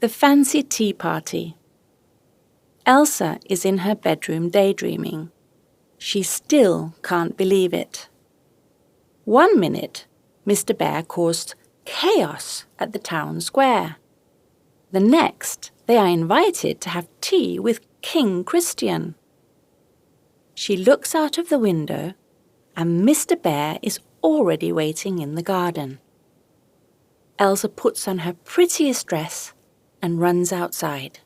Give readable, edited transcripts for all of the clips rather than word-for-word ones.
The fancy tea party. Elsa is in her bedroom daydreaming. She still can't believe it. 1 minute, Mr. Bear caused chaos at the town square. The next, they are invited to have tea with King Christian. She looks out of the window, and Mr. Bear is already waiting in the garden. Elsa puts on her prettiest dress and runs outside.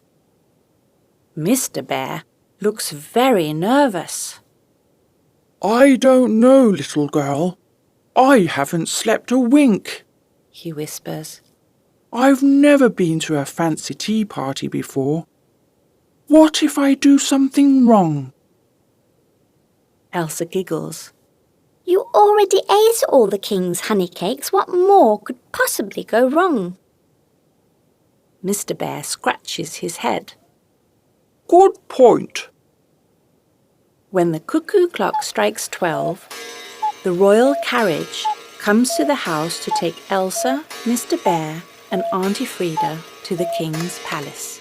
Mr. Bear looks very nervous. "I don't know, little girl. I haven't slept a wink," he whispers. "I've never been to a fancy tea party before. What if I do something wrong?" Elsa giggles. You already ate all the king's honey cakes. What more could possibly go wrong? Mr. Bear scratches his head. "Good point." When the cuckoo clock strikes 12, the royal carriage comes to the house to take Elsa, Mr. Bear, and Auntie Frida to the king's palace.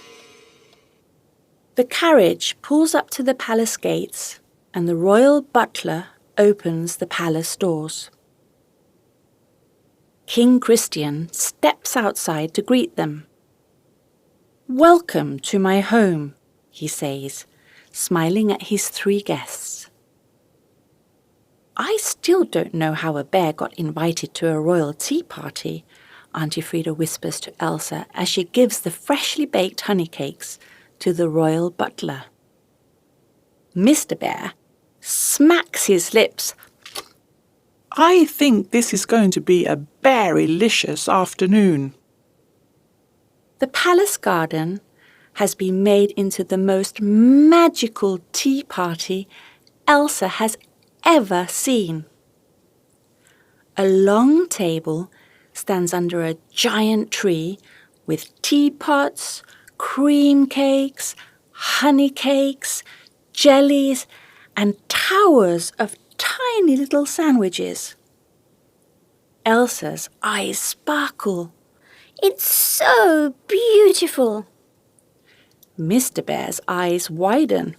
The carriage pulls up to the palace gates, and the royal butler opens the palace doors. King Christian steps outside to greet them. "Welcome to my home," he says, smiling at his 3 guests. "I still don't know how a bear got invited to a royal tea party," Auntie Frida whispers to Elsa as she gives the freshly baked honey cakes to the royal butler. Mr. Bear smacks his lips. "I think this is going to be a berry-licious afternoon." The palace garden has been made into the most magical tea party Elsa has ever seen. A long table stands under a giant tree with teapots, cream cakes, honey cakes, jellies, and towers of tiny little sandwiches. Elsa's eyes sparkle. It's so beautiful. Mr. Bear's eyes widen.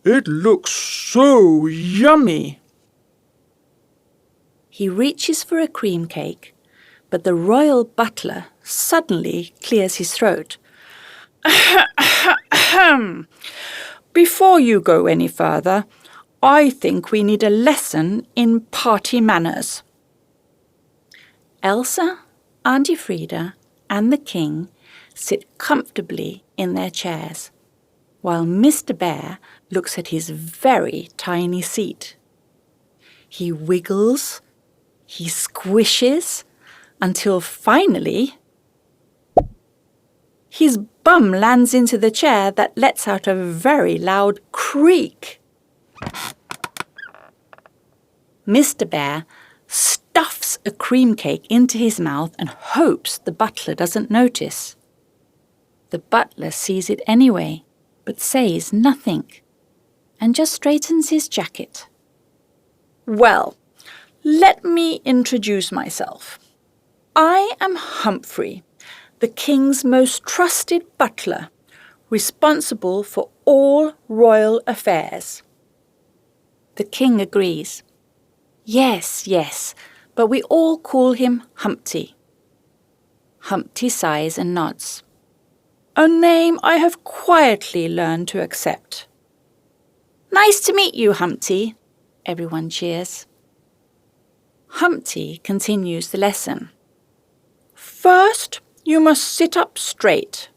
"It looks so yummy." He reaches for a cream cake, but the royal butler suddenly clears his throat. "Before you go any further, I think we need a lesson in party manners." Elsa, Auntie Frida, and the king sit comfortably in their chairs, while Mr. Bear looks at his very tiny seat. He wiggles, he squishes, until finally his bum lands into the chair that lets out a very loud creak. Mr. Bear stuffs a cream cake into his mouth and hopes the butler doesn't notice. The butler sees it anyway, but says nothing, and just straightens his jacket. "Well, let me introduce myself. I am Humphrey, the king's most trusted butler, responsible for all royal affairs." The king agrees. Yes, but we all call him Humpty." Humpty sighs and nods. "A name I have quietly learned to accept." "Nice to meet you, Humpty," everyone cheers. Humpty continues the lesson. "First, you must sit up straight."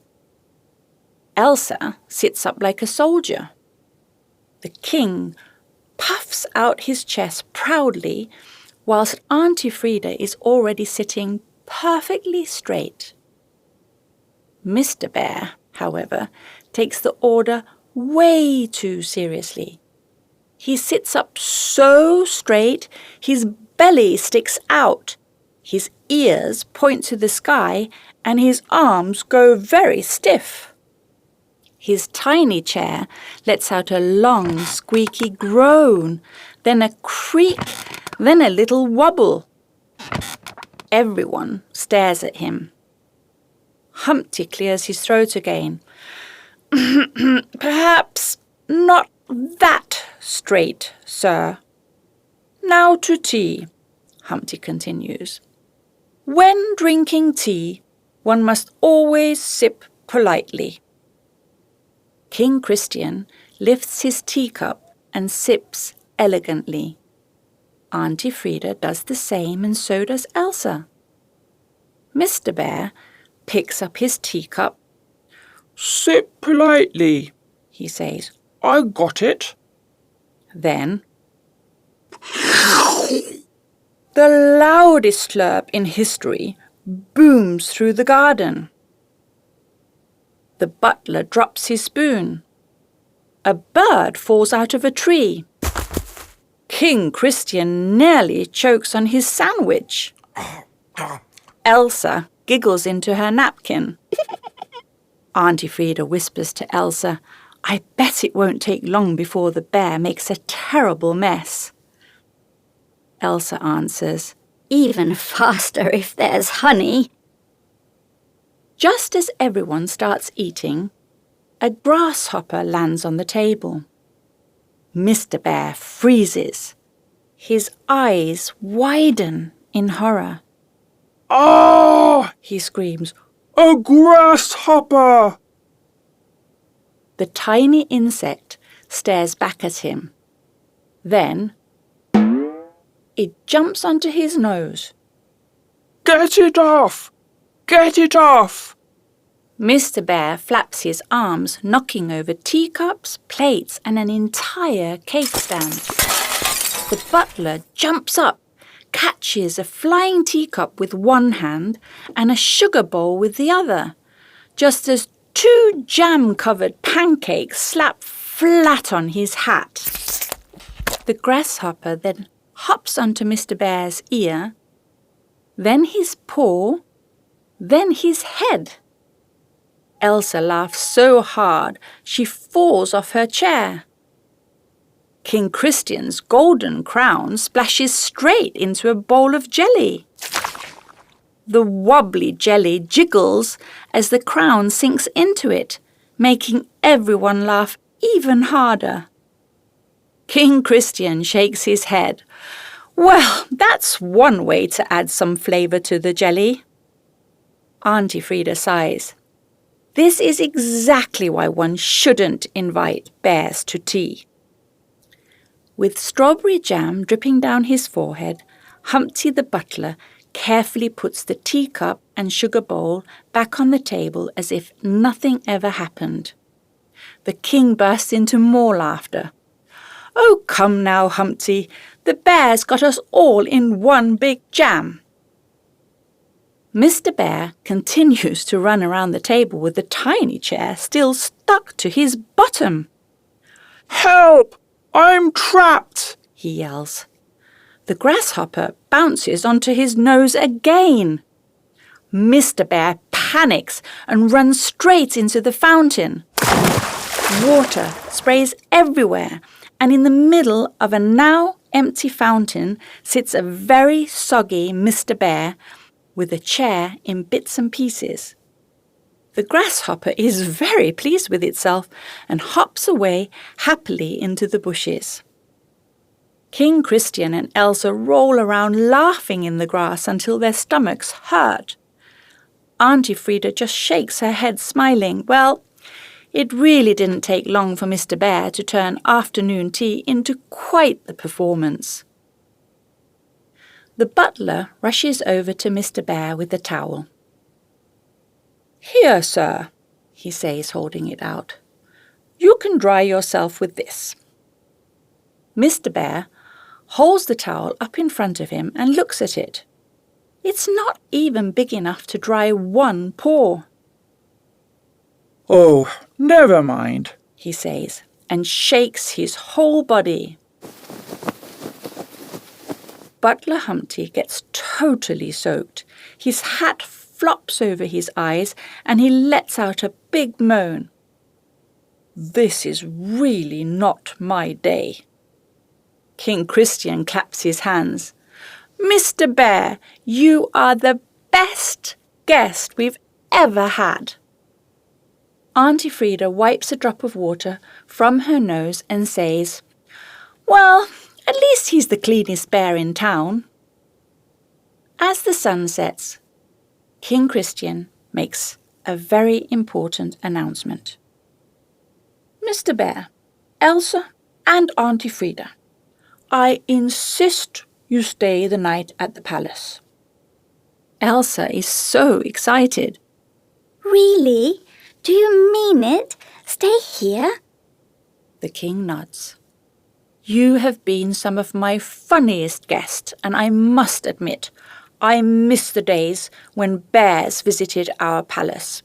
Elsa sits up like a soldier. The king puffs out his chest proudly, whilst Auntie Frida is already sitting perfectly straight. Mr. Bear, however, takes the order way too seriously. He sits up so straight his belly sticks out, his ears point to the sky, and his arms go very stiff. His tiny chair lets out a long, squeaky groan, then a creak, then a little wobble. Everyone stares at him. Humpty clears his throat again. Perhaps not that straight, sir. Now to tea, Humpty continues. When drinking tea, one must always sip politely. King Christian lifts his teacup and sips elegantly. Auntie Frida does the same, and so does Elsa. Mr. Bear picks up his teacup. Sip politely, He says. I got it. Then, the loudest slurp in history booms through the garden. The butler drops his spoon. A bird falls out of a tree. King Christian nearly chokes on his sandwich. Elsa giggles into her napkin. Auntie Frida whispers to Elsa, I bet it won't take long before the bear makes a terrible mess. Elsa answers, Even faster if there's honey. Just as everyone starts eating, a grasshopper lands on the table. Mr. Bear freezes. His eyes widen in horror. Ah! He screams, A grasshopper! The tiny insect stares back at him. Then, it jumps onto his nose. Get it off! Get it off! Mr. Bear flaps his arms, knocking over teacups, plates, and an entire cake stand. The butler jumps up, catches a flying teacup with one hand and a sugar bowl with the other, just as 2 jam-covered pancakes slap flat on his hat. The grasshopper then hops onto Mr. Bear's ear, then his paw, then his head. Elsa laughs so hard she falls off her chair. King Christian's golden crown splashes straight into a bowl of jelly. The wobbly jelly jiggles as the crown sinks into it, making everyone laugh even harder. King Christian shakes his head. Well, that's one way to add some flavour to the jelly. Auntie Frida sighs. This is exactly why one shouldn't invite bears to tea. With strawberry jam dripping down his forehead, Humpty the butler carefully puts the teacup and sugar bowl back on the table as if nothing ever happened. The king bursts into more laughter. Oh, come now, Humpty, the bear's got us all in one big jam. Mr. Bear continues to run around the table with the tiny chair still stuck to his bottom. Help! I'm trapped! He yells. The grasshopper bounces onto his nose again. Mr. Bear panics and runs straight into the fountain. Water sprays everywhere, and in the middle of a now empty fountain sits a very soggy Mr. Bear with a chair in bits and pieces. The grasshopper is very pleased with itself and hops away happily into the bushes. King Christian and Elsa roll around laughing in the grass until their stomachs hurt. Auntie Frida just shakes her head smiling. Well, it really didn't take long for Mr. Bear to turn afternoon tea into quite the performance. The butler rushes over to Mr. Bear with the towel. Here, sir, he says, holding it out. You can dry yourself with this. Mr. Bear holds the towel up in front of him and looks at it. It's not even big enough to dry one paw. Oh, never mind, He says, and shakes his whole body. Butler Humpty gets totally soaked. His hat flops over his eyes and he lets out a big moan. This is really not my day. King Christian claps his hands. Mr. Bear, you are the best guest we've ever had. Auntie Frida wipes a drop of water from her nose and says, "Well, at least he's the cleanest bear in town." As the sun sets, King Christian makes a very important announcement. "Mr. Bear, Elsa and Auntie Frida, I insist you stay the night at the palace." Elsa is so excited. Really? Do you mean it? Stay here? The king nods. "You have been some of my funniest guests, and I must admit, I miss the days when bears visited our palace.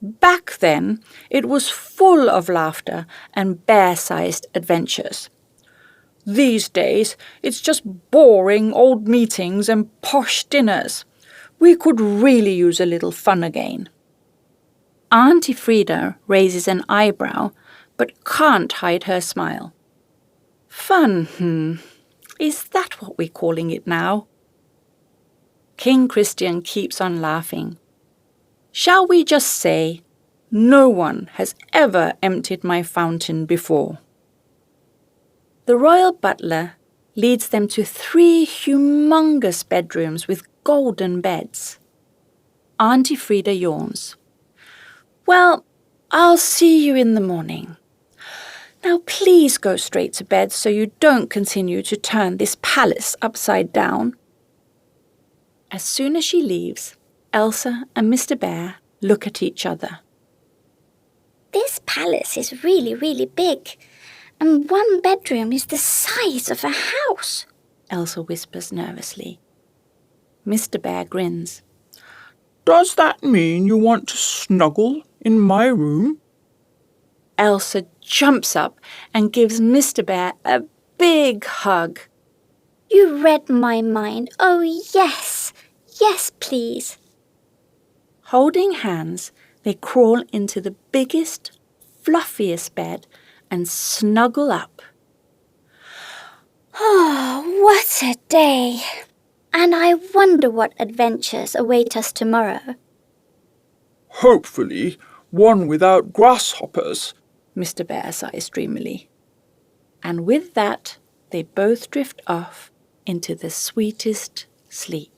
Back then, it was full of laughter and bear-sized adventures. These days, it's just boring old meetings and posh dinners. We could really use a little fun again." Auntie Frida raises an eyebrow, but can't hide her smile. "Fun, is that what we're calling it now?" King Christian keeps on laughing. "Shall we just say, no one has ever emptied my fountain before?" The royal butler leads them to 3 humongous bedrooms with golden beds. Auntie Frida yawns. "Well, I'll see you in the morning. Now please go straight to bed so you don't continue to turn this palace upside down." As soon as she leaves, Elsa and Mr. Bear look at each other. This palace is really, really big, and one bedroom is the size of a house, Elsa whispers nervously. Mr. Bear grins. Does that mean you want to snuggle in my room? Elsa jumps up and gives Mr. Bear a big hug. You read my mind. Oh, yes. Yes, please. Holding hands, they crawl into the biggest, fluffiest bed and snuggle up. Oh, what a day! And I wonder what adventures await us tomorrow. Hopefully, one without grasshoppers, Mr. Bear sighs dreamily. And with that, they both drift off into the sweetest sleep.